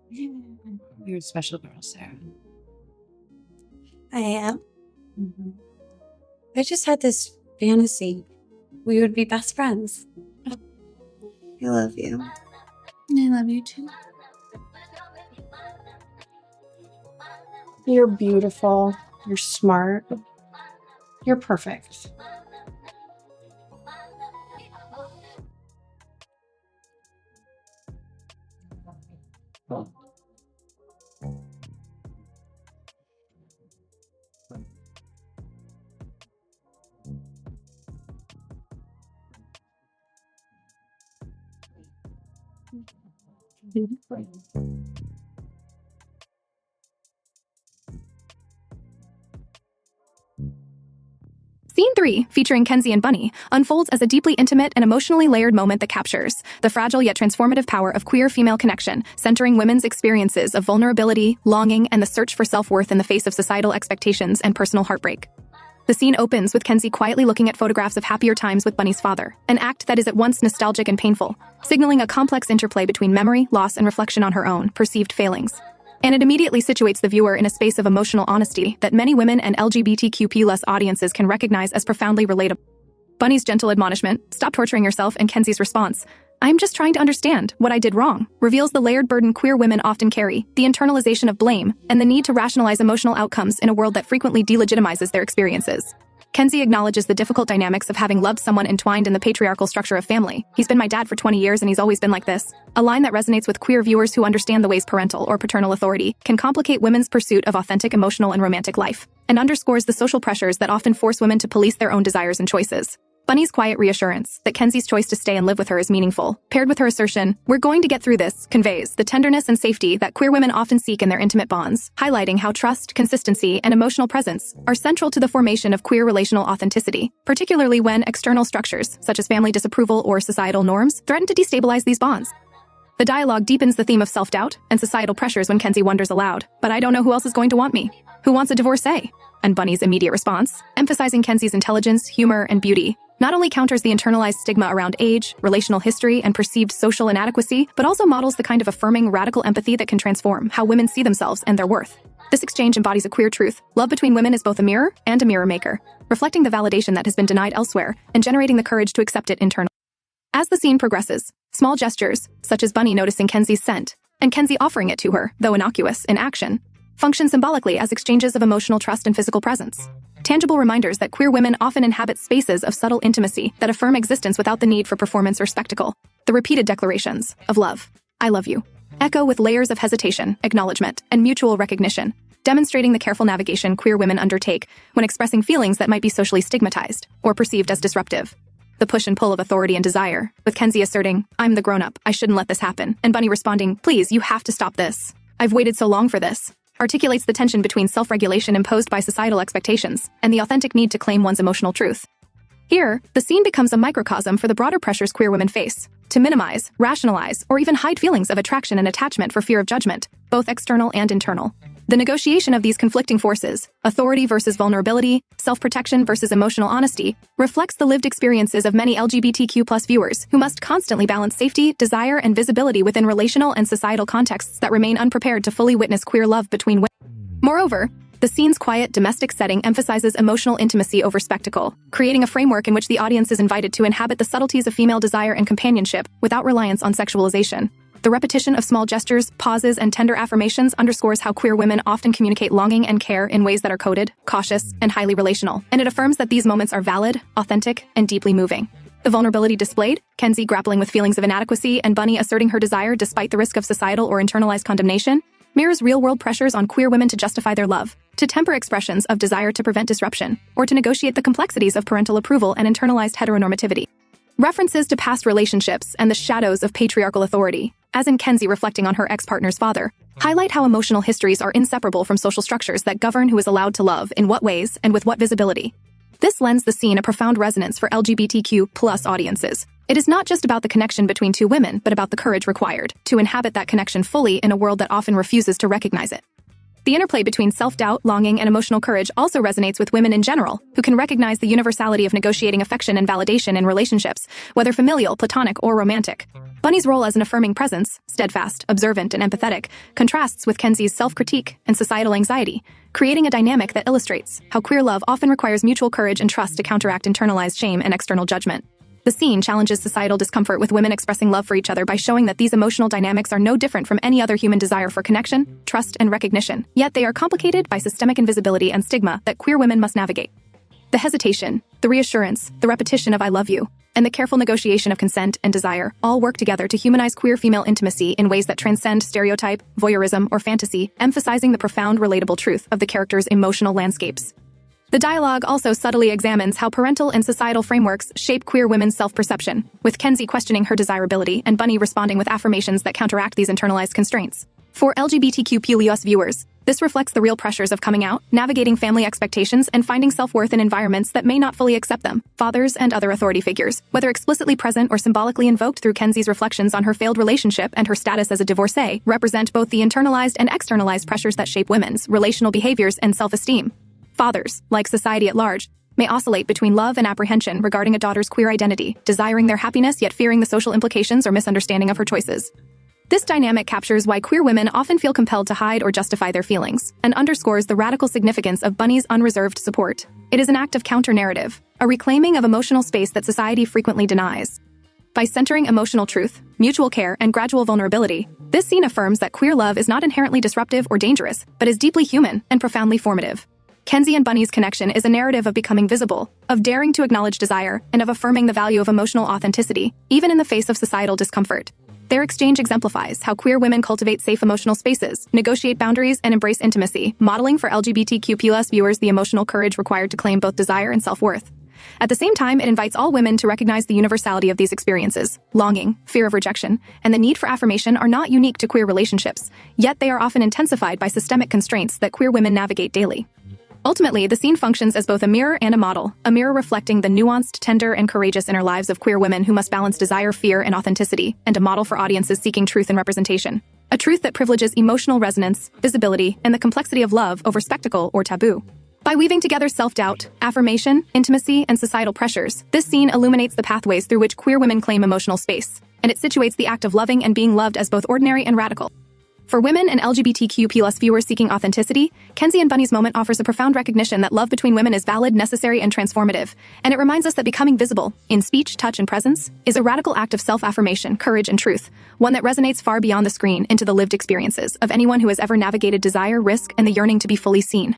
You're a special girl, Sarah. I am. Mm-hmm. I just had this fantasy. We would be best friends. I love you. I love you too. You're beautiful. You're smart. You're perfect. Scene 3, featuring Kenzie and Bunny, unfolds as a deeply intimate and emotionally layered moment that captures the fragile yet transformative power of queer female connection, centering women's experiences of vulnerability, longing, and the search for self-worth in the face of societal expectations and personal heartbreak. The scene opens with Kenzie quietly looking at photographs of happier times with Bunny's father, an act that is at once nostalgic and painful, signaling a complex interplay between memory, loss, and reflection on her own perceived failings. And it immediately situates the viewer in a space of emotional honesty that many women and LGBTQ+ audiences can recognize as profoundly relatable. Bunny's gentle admonishment, "Stop torturing yourself," and Kenzie's response, "I'm just trying to understand what I did wrong," reveals the layered burden queer women often carry, the internalization of blame, and the need to rationalize emotional outcomes in a world that frequently delegitimizes their experiences. Kenzie acknowledges the difficult dynamics of having loved someone entwined in the patriarchal structure of family. "He's been my dad for 20 years and he's always been like this." A line that resonates with queer viewers who understand the ways parental or paternal authority can complicate women's pursuit of authentic emotional and romantic life, and underscores the social pressures that often force women to police their own desires and choices. Bunny's quiet reassurance that Kenzie's choice to stay and live with her is meaningful, paired with her assertion, "We're going to get through this," conveys the tenderness and safety that queer women often seek in their intimate bonds, highlighting how trust, consistency, and emotional presence are central to the formation of queer relational authenticity, particularly when external structures, such as family disapproval or societal norms, threaten to destabilize these bonds. The dialogue deepens the theme of self-doubt and societal pressures when Kenzie wonders aloud, "But I don't know who else is going to want me. Who wants a divorcee?" And Bunny's immediate response, emphasizing Kenzie's intelligence, humor, and beauty, not only counters the internalized stigma around age, relational history, and perceived social inadequacy, but also models the kind of affirming, radical empathy that can transform how women see themselves and their worth. This exchange embodies a queer truth: love between women is both a mirror and a mirror maker, reflecting the validation that has been denied elsewhere and generating the courage to accept it internally. As the scene progresses, small gestures, such as Bunny noticing Kenzie's scent, and Kenzie offering it to her, though innocuous, in action, function symbolically as exchanges of emotional trust and physical presence. Tangible reminders that queer women often inhabit spaces of subtle intimacy that affirm existence without the need for performance or spectacle. The repeated declarations of love, "I love you," echo with layers of hesitation, acknowledgement, and mutual recognition, demonstrating the careful navigation queer women undertake when expressing feelings that might be socially stigmatized or perceived as disruptive. The push and pull of authority and desire, with Kenzie asserting, "I'm the grown-up, I shouldn't let this happen," and Bunny responding, "Please, you have to stop this. I've waited so long for this," articulates the tension between self-regulation imposed by societal expectations and the authentic need to claim one's emotional truth. Here, the scene becomes a microcosm for the broader pressures queer women face, to minimize, rationalize, or even hide feelings of attraction and attachment for fear of judgment, both external and internal. The negotiation of these conflicting forces, authority versus vulnerability, self-protection versus emotional honesty, reflects the lived experiences of many LGBTQ+ viewers who must constantly balance safety, desire, and visibility within relational and societal contexts that remain unprepared to fully witness queer love between women. Moreover, the scene's quiet, domestic setting emphasizes emotional intimacy over spectacle, creating a framework in which the audience is invited to inhabit the subtleties of female desire and companionship without reliance on sexualization. The repetition of small gestures, pauses, and tender affirmations underscores how queer women often communicate longing and care in ways that are coded, cautious, and highly relational, and it affirms that these moments are valid, authentic, and deeply moving. The vulnerability displayed, Kenzie grappling with feelings of inadequacy and Bunny asserting her desire despite the risk of societal or internalized condemnation, mirrors real-world pressures on queer women to justify their love, to temper expressions of desire to prevent disruption, or to negotiate the complexities of parental approval and internalized heteronormativity. References to past relationships and the shadows of patriarchal authority, as in Kenzie reflecting on her ex-partner's father, highlight how emotional histories are inseparable from social structures that govern who is allowed to love, in what ways, and with what visibility. This lends the scene a profound resonance for LGBTQ+ audiences. It is not just about the connection between two women, but about the courage required to inhabit that connection fully in a world that often refuses to recognize it. The interplay between self-doubt, longing, and emotional courage also resonates with women in general, who can recognize the universality of negotiating affection and validation in relationships, whether familial, platonic, or romantic. Bunny's role as an affirming presence, steadfast, observant, and empathetic, contrasts with Kenzie's self-critique and societal anxiety, creating a dynamic that illustrates how queer love often requires mutual courage and trust to counteract internalized shame and external judgment. The scene challenges societal discomfort with women expressing love for each other by showing that these emotional dynamics are no different from any other human desire for connection, trust, and recognition, yet they are complicated by systemic invisibility and stigma that queer women must navigate. The hesitation, the reassurance, the repetition of "I love you," and the careful negotiation of consent and desire all work together to humanize queer female intimacy in ways that transcend stereotype, voyeurism, or fantasy, emphasizing the profound relatable truth of the characters' emotional landscapes. The dialogue also subtly examines how parental and societal frameworks shape queer women's self-perception, with Kenzie questioning her desirability and Bunny responding with affirmations that counteract these internalized constraints. For LGBTQ+ viewers, this reflects the real pressures of coming out, navigating family expectations, and finding self-worth in environments that may not fully accept them. Fathers and other authority figures, whether explicitly present or symbolically invoked through Kenzie's reflections on her failed relationship and her status as a divorcee, represent both the internalized and externalized pressures that shape women's relational behaviors and self-esteem. Fathers, like society at large, may oscillate between love and apprehension regarding a daughter's queer identity, desiring their happiness yet fearing the social implications or misunderstanding of her choices. This dynamic captures why queer women often feel compelled to hide or justify their feelings, and underscores the radical significance of Bunny's unreserved support. It is an act of counter-narrative, a reclaiming of emotional space that society frequently denies. By centering emotional truth, mutual care, and gradual vulnerability, this scene affirms that queer love is not inherently disruptive or dangerous, but is deeply human and profoundly formative. Kenzie and Bunny's connection is a narrative of becoming visible, of daring to acknowledge desire, and of affirming the value of emotional authenticity, even in the face of societal discomfort. Their exchange exemplifies how queer women cultivate safe emotional spaces, negotiate boundaries, and embrace intimacy, modeling for LGBTQ+ viewers the emotional courage required to claim both desire and self-worth. At the same time, it invites all women to recognize the universality of these experiences. Longing, fear of rejection, and the need for affirmation are not unique to queer relationships, yet they are often intensified by systemic constraints that queer women navigate daily. Ultimately, the scene functions as both a mirror and a model, a mirror reflecting the nuanced, tender, and courageous inner lives of queer women who must balance desire, fear, and authenticity, and a model for audiences seeking truth and representation. A truth that privileges emotional resonance, visibility, and the complexity of love over spectacle or taboo. By weaving together self-doubt, affirmation, intimacy, and societal pressures, this scene illuminates the pathways through which queer women claim emotional space, and it situates the act of loving and being loved as both ordinary and radical. For women and LGBTQ+ viewers seeking authenticity, Kenzie and Bunny's moment offers a profound recognition that love between women is valid, necessary, and transformative, and it reminds us that becoming visible, in speech, touch, and presence, is a radical act of self-affirmation, courage, and truth, one that resonates far beyond the screen into the lived experiences of anyone who has ever navigated desire, risk, and the yearning to be fully seen.